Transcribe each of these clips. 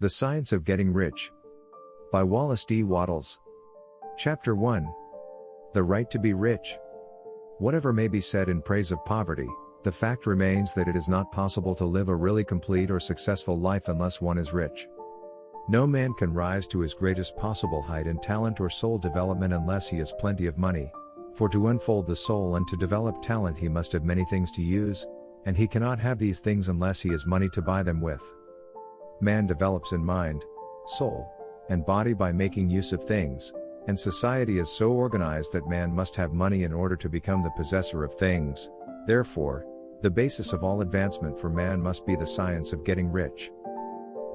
The Science of Getting Rich. By Wallace D. Wattles. Chapter 1. The Right to be Rich. Whatever may be said in praise of poverty, the fact remains that it is not possible to live a really complete or successful life unless one is rich. No man can rise to his greatest possible height in talent or soul development unless he has plenty of money. For to unfold the soul and to develop talent he must have many things to use, and he cannot have these things unless he has money to buy them with. Man develops in mind, soul, and body by making use of things, and society is so organized that man must have money in order to become the possessor of things. Therefore, the basis of all advancement for man must be the science of getting rich.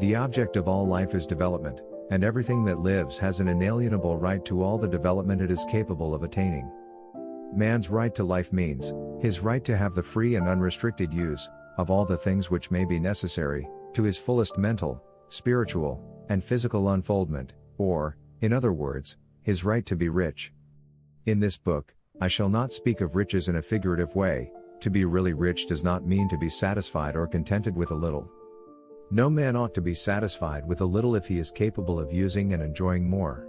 The object of all life is development, and everything that lives has an inalienable right to all the development it is capable of attaining. Man's right to life means his right to have the free and unrestricted use of all the things which may be necessary to his fullest mental, spiritual, and physical unfoldment, or, in other words, his right to be rich. In this book, I shall not speak of riches in a figurative way. To be really rich does not mean to be satisfied or contented with a little. No man ought to be satisfied with a little if he is capable of using and enjoying more.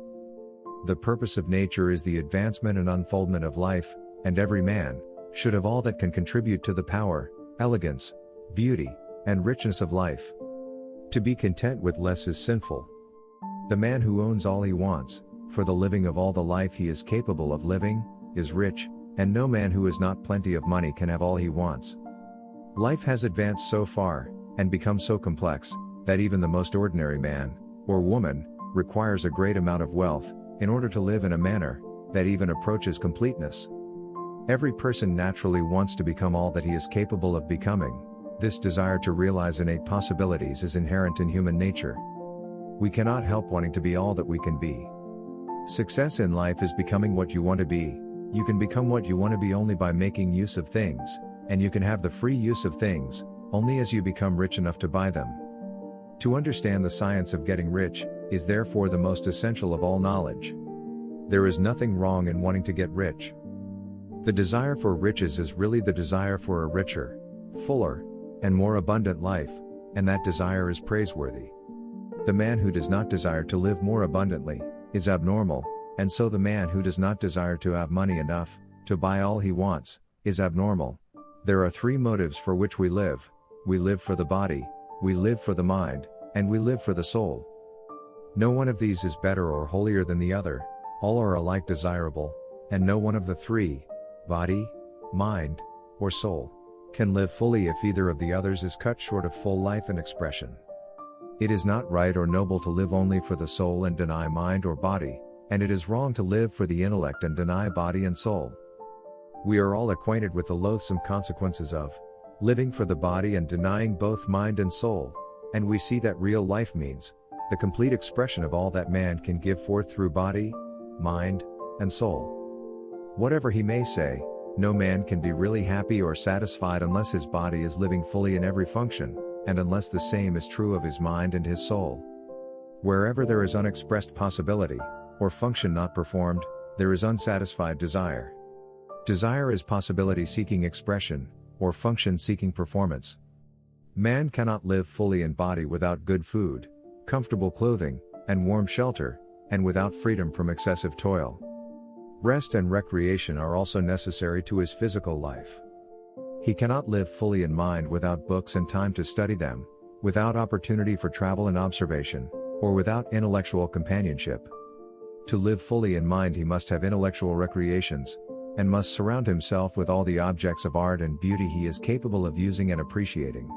The purpose of nature is the advancement and unfoldment of life, and every man should have all that can contribute to the power, elegance, beauty, and richness of life. To be content with less is sinful. The man who owns all he wants, for the living of all the life he is capable of living, is rich, and no man who has not plenty of money can have all he wants. Life has advanced so far, and become so complex, that even the most ordinary man, or woman, requires a great amount of wealth, in order to live in a manner that even approaches completeness. Every person naturally wants to become all that he is capable of becoming. This desire to realize innate possibilities is inherent in human nature. We cannot help wanting to be all that we can be. Success in life is becoming what you want to be. You can become what you want to be only by making use of things, and you can have the free use of things only as you become rich enough to buy them. To understand the science of getting rich is therefore the most essential of all knowledge. There is nothing wrong in wanting to get rich. The desire for riches is really the desire for a richer, fuller, and more abundant life, and that desire is praiseworthy. The man who does not desire to live more abundantly is abnormal, and so the man who does not desire to have money enough to buy all he wants is abnormal. There are three motives for which we live. We live for the body, we live for the mind, and we live for the soul. No one of these is better or holier than the other, all are alike desirable, and no one of the three, body, mind, or soul, can live fully if either of the others is cut short of full life and expression. It is not right or noble to live only for the soul and deny mind or body, and it is wrong to live for the intellect and deny body and soul. We are all acquainted with the loathsome consequences of living for the body and denying both mind and soul, and we see that real life means the complete expression of all that man can give forth through body, mind, and soul. Whatever he may say, no man can be really happy or satisfied unless his body is living fully in every function, and unless the same is true of his mind and his soul. Wherever there is unexpressed possibility, or function not performed, there is unsatisfied desire. Desire is possibility seeking expression, or function seeking performance. Man cannot live fully in body without good food, comfortable clothing, and warm shelter, and without freedom from excessive toil. Rest and recreation are also necessary to his physical life. He cannot live fully in mind without books and time to study them, without opportunity for travel and observation, or without intellectual companionship. To live fully in mind he must have intellectual recreations, and must surround himself with all the objects of art and beauty he is capable of using and appreciating.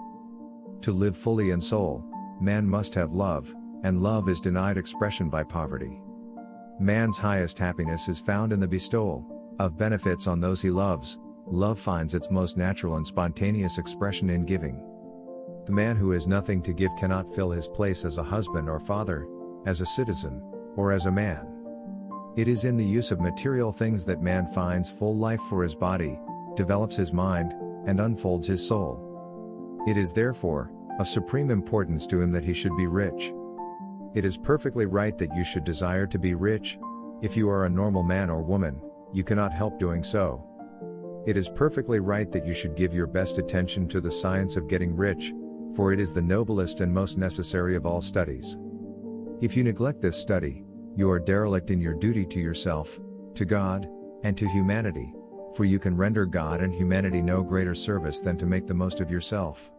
To live fully in soul, man must have love, and love is denied expression by poverty. Man's highest happiness is found in the bestowal of benefits on those he loves. Love finds its most natural and spontaneous expression in giving. The man who has nothing to give cannot fill his place as a husband or father, as a citizen, or as a man. It is in the use of material things that man finds full life for his body, develops his mind, and unfolds his soul. It is therefore of supreme importance to him that he should be rich. It is perfectly right that you should desire to be rich. If you are a normal man or woman, you cannot help doing so. It is perfectly right that you should give your best attention to the science of getting rich, for it is the noblest and most necessary of all studies. If you neglect this study, you are derelict in your duty to yourself, to God, and to humanity, for you can render God and humanity no greater service than to make the most of yourself.